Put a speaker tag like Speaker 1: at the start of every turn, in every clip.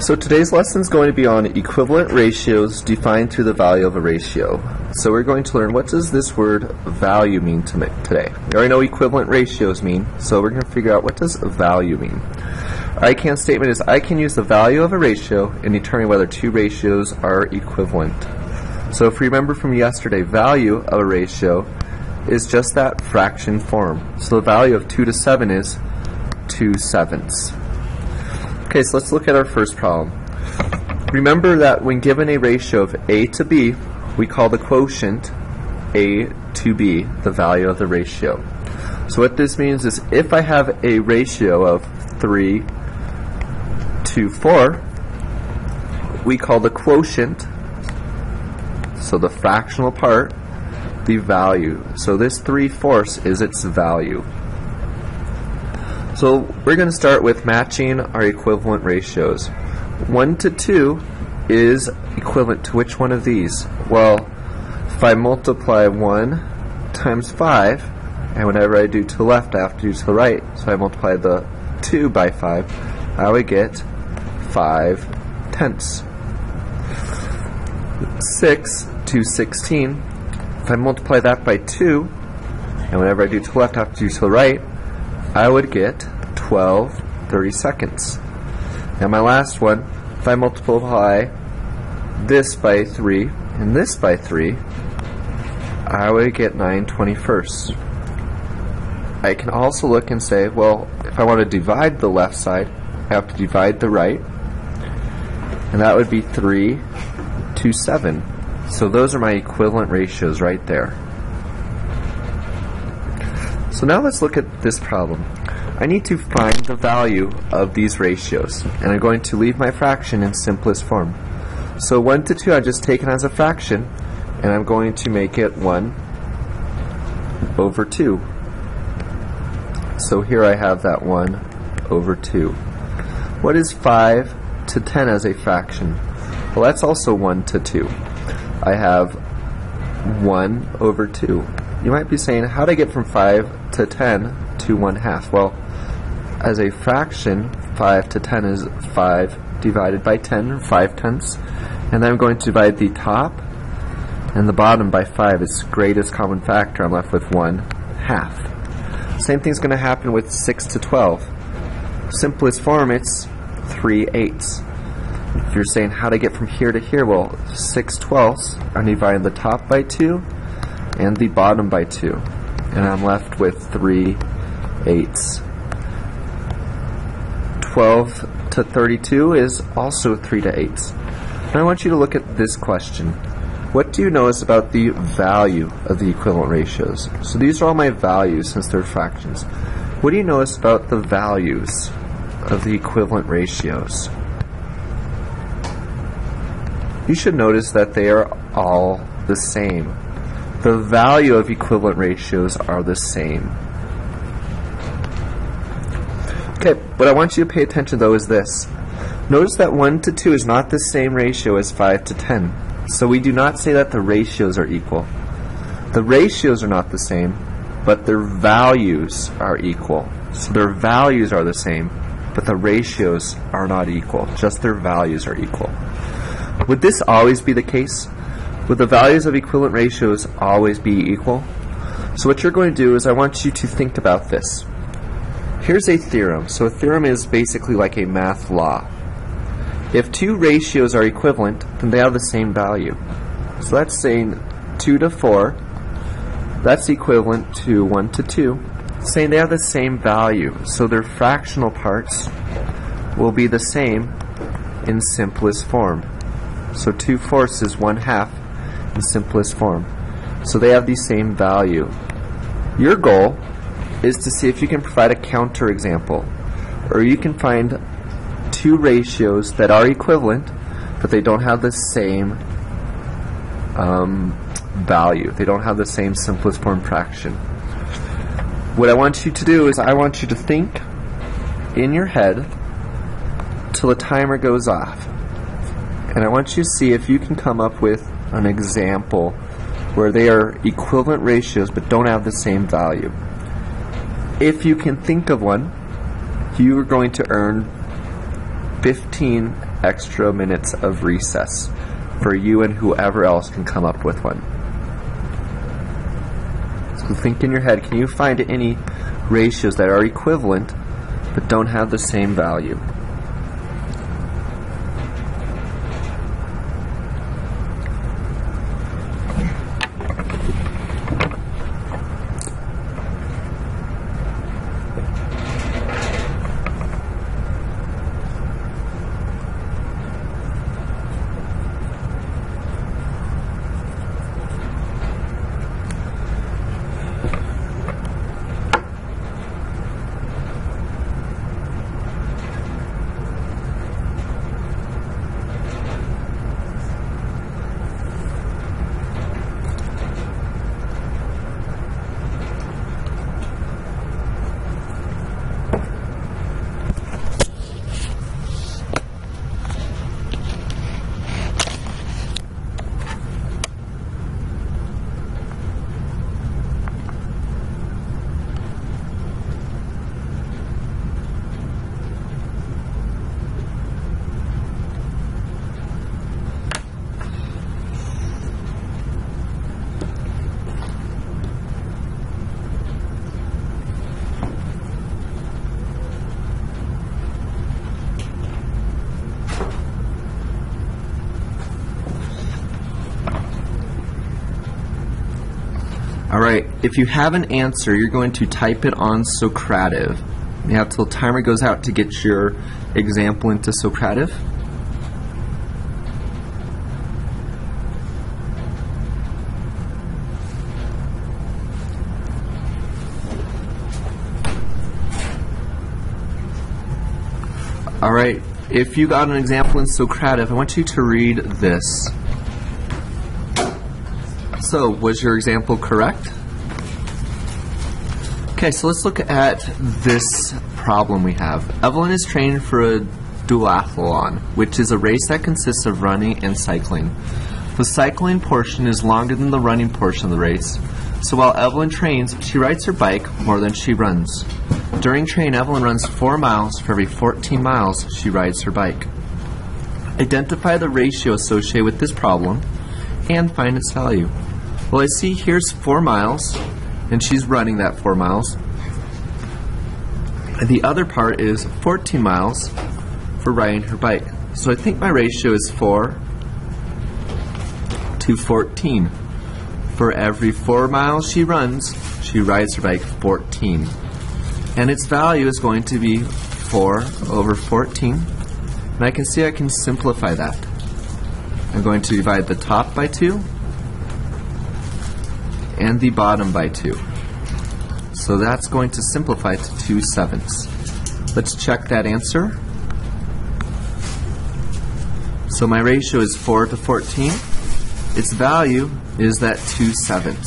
Speaker 1: So today's lesson is going to be on equivalent ratios defined through the value of a ratio. So we're going to learn, what does this word value mean today? We already know equivalent ratios mean, so we're going to figure out, what does value mean? Our I can statement is, I can use the value of a ratio in determining whether two ratios are equivalent. So if we remember from yesterday, value of a ratio is just that fraction form. So the value of 2 to 7 is 2/7. Okay, so let's look at our first problem. Remember that when given a ratio of A to B, we call the quotient A to B the value of the ratio. So what this means is, if I have a ratio of 3 to 4, we call the quotient, so the fractional part, the value. So this 3/4 is its value. So we're going to start with matching our equivalent ratios. 1 to 2 is equivalent to which one of these? Well, if I multiply 1 times 5, and whenever I do to the left, I have to do to the right, so I multiply the 2 by 5, I would get 5/10. 6 to 16, if I multiply that by 2, and whenever I do to the left, I have to do to the right, I would get 12/32. Now my last one, if I multiply this by 3 and this by 3, I would get 9/21. I can also look and say, well, if I want to divide the left side, I have to divide the right, and that would be 3 to 7. So those are my equivalent ratios right there. So now let's look at this problem. I need to find the value of these ratios, and I'm going to leave my fraction in simplest form. So 1 to 2 I've just taken as a fraction, and I'm going to make it 1/2. So here I have that 1/2. What is 5 to 10 as a fraction? Well, that's also 1 to 2. I have 1/2. You might be saying, how do I get from 5 to 10 to 1/2? Well, as a fraction, 5 to 10 is 5 divided by 10, or 5/10. And then I'm going to divide the top and the bottom by 5. Its greatest common factor, I'm left with 1/2. Same thing's going to happen with 6 to 12. Simplest form, it's 3/8. If you're saying, how to get from here to here? Well, 6/12, I'm dividing the top by 2 and the bottom by 2. And I'm left with 3/8. 12 to 32 is also 3 to 8. Now I want you to look at this question. What do you notice about the value of the equivalent ratios? So these are all my values since they're fractions. What do you notice about the values of the equivalent ratios? You should notice that they are all the same. The value of equivalent ratios are the same. Okay, what I want you to pay attention though is this. Notice that 1 to 2 is not the same ratio as 5 to 10. So we do not say that the ratios are equal. The ratios are not the same, but their values are equal. So their values are the same, but the ratios are not equal. Just their values are equal. Would this always be the case? Would the values of equivalent ratios always be equal? So what you're going to do is, I want you to think about this. Here's a theorem. So a theorem is basically like a math law. If two ratios are equivalent, then they have the same value. So that's saying 2 to 4, that's equivalent to 1 to 2. It's saying they have the same value. So their fractional parts will be the same in simplest form. So 2/4 is 1/2 in simplest form. So they have the same value. Your goal is to see if you can provide a counter example, or you can find two ratios that are equivalent, but they don't have the same value. They don't have the same simplest form fraction. What I want you to do is, I want you to think in your head till the timer goes off. And I want you to see if you can come up with an example where they are equivalent ratios but don't have the same value. If you can think of one, you are going to earn 15 extra minutes of recess for you and whoever else can come up with one. So think in your head, can you find any ratios that are equivalent but don't have the same value? Alright, if you have an answer, you're going to type it on Socrative. You have till timer goes out to get your example into Socrative. Alright, if you got an example in Socrative, I want you to read this. So, was your example correct? Okay, so let's look at this problem we have. Evelyn is training for a duathlon, which is a race that consists of running and cycling. The cycling portion is longer than the running portion of the race. So while Evelyn trains, she rides her bike more than she runs. During training, Evelyn runs 4 miles for every 14 miles she rides her bike. Identify the ratio associated with this problem and find its value. Well, I see here's 4 miles, and she's running that 4 miles. And the other part is 14 miles for riding her bike. So I think my ratio is 4 to 14. For every 4 miles she runs, she rides her bike 14. And its value is going to be 4 over 14. And I can see I can simplify that. I'm going to divide the top by 2 and the bottom by 2. So that's going to simplify to 2/7. Let's check that answer. So my ratio is 4 to 14. Its value is that 2/7.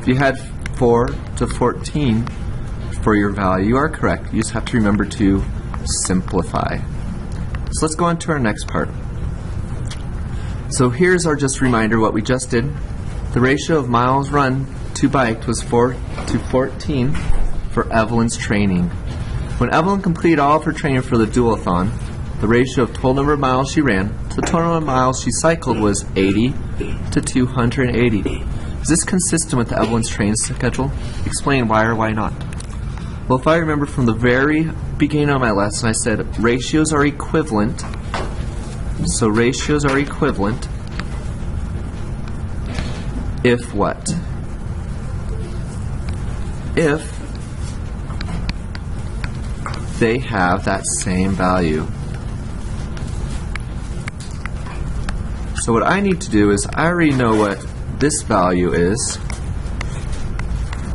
Speaker 1: If you had 4 to 14 for your value, you are correct. You just have to remember to simplify. So let's go on to our next part. So here's our just reminder what we just did. The ratio of miles run to biked was 4 to 14 for Evelyn's training. When Evelyn completed all of her training for the duathlon, the ratio of total number of miles she ran to the total number of miles she cycled was 80 to 280. Is this consistent with Evelyn's training schedule? Explain why or why not. Well, if I remember from the very beginning of my lesson, I said ratios are equivalent. So ratios are equivalent if what? If they have that same value. So what I need to do is, I already know what this value is.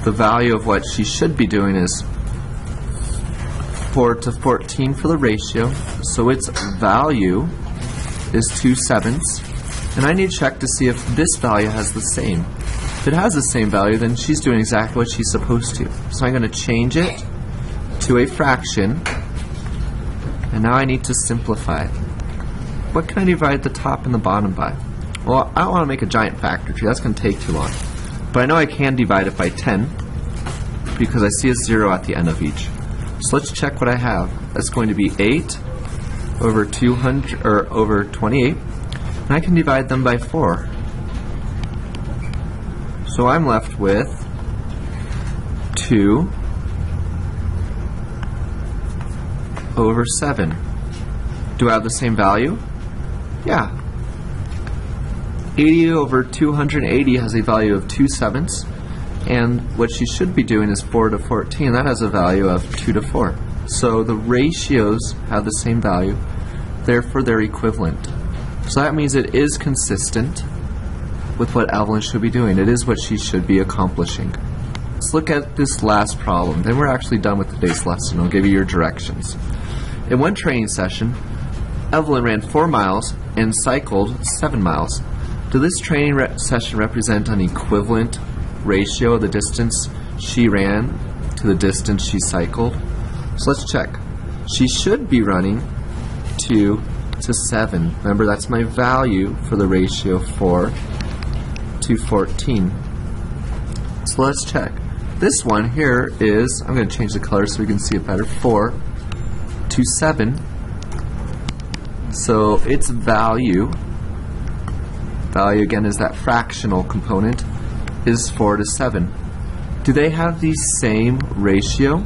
Speaker 1: The value of what she should be doing is 4 to 14 for the ratio. So its value is 2/7. And I need to check to see if this value has the same. If it has the same value, then she's doing exactly what she's supposed to. So I'm going to change it to a fraction. And now I need to simplify. What can I divide the top and the bottom by? Well, I don't want to make a giant factor tree. That's going to take too long. But I know I can divide it by 10 because I see a 0 at the end of each. So let's check what I have. That's going to be 8 over 200 or over 28, and I can divide them by 4. So I'm left with 2 over 7. Do I have the same value? Yeah. 80 over 280 has a value of 2/7, and what she should be doing is 4 to 14. That has a value of 2 to 4. So the ratios have the same value, therefore they're equivalent. So that means it is consistent with what Evelyn should be doing. It is what she should be accomplishing. Let's look at this last problem. Then we're actually done with today's lesson. I'll give you your directions. In one training session, Evelyn ran 4 miles and cycled 7 miles. Does this training session represent an equivalent ratio of the distance she ran to the distance she cycled? So let's check. She should be running 2 to 7. Remember, that's my value for the ratio 4 to 14. So let's check. This one here is, I'm going to change the color so we can see it better, 4 to 7. So its value again is that fractional component, is 4 to 7. Do they have the same ratio?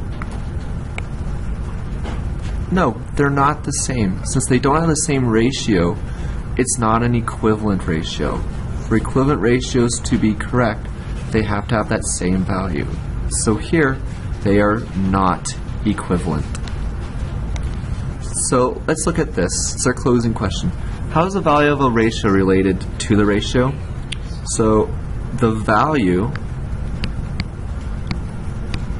Speaker 1: No, they're not the same. Since they don't have the same ratio, it's not an equivalent ratio. For equivalent ratios to be correct, they have to have that same value. So here, they are not equivalent. So let's look at this. It's our closing question. How is the value of a ratio related to the ratio? So the value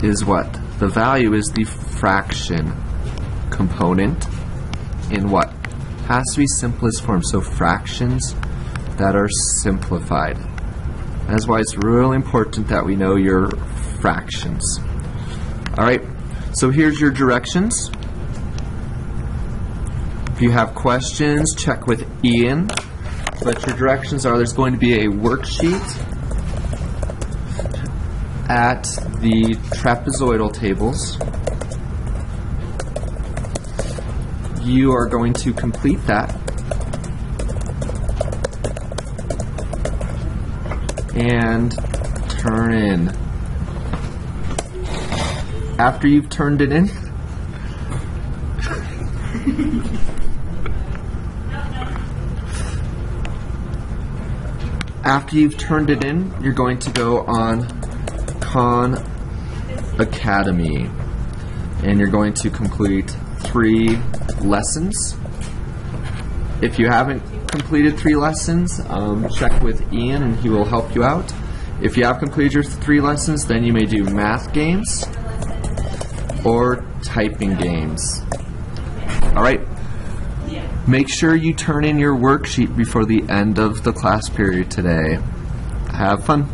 Speaker 1: is what? The value is the fraction component in what? Has to be simplest form. So fractions that are simplified. That's why it's really important that we know your fractions. Alright, so here's your directions. If you have questions, check with Ian. But your directions are, there's going to be a worksheet at the trapezoidal tables. You are going to complete that and turn in. After you've turned it in, you're going to go on Khan Academy and you're going to complete 3 lessons. If you haven't completed 3 lessons, check with Ian and he will help you out. If you have completed your 3 lessons, then you may do math games or typing games. Alright, make sure you turn in your worksheet before the end of the class period today. Have fun.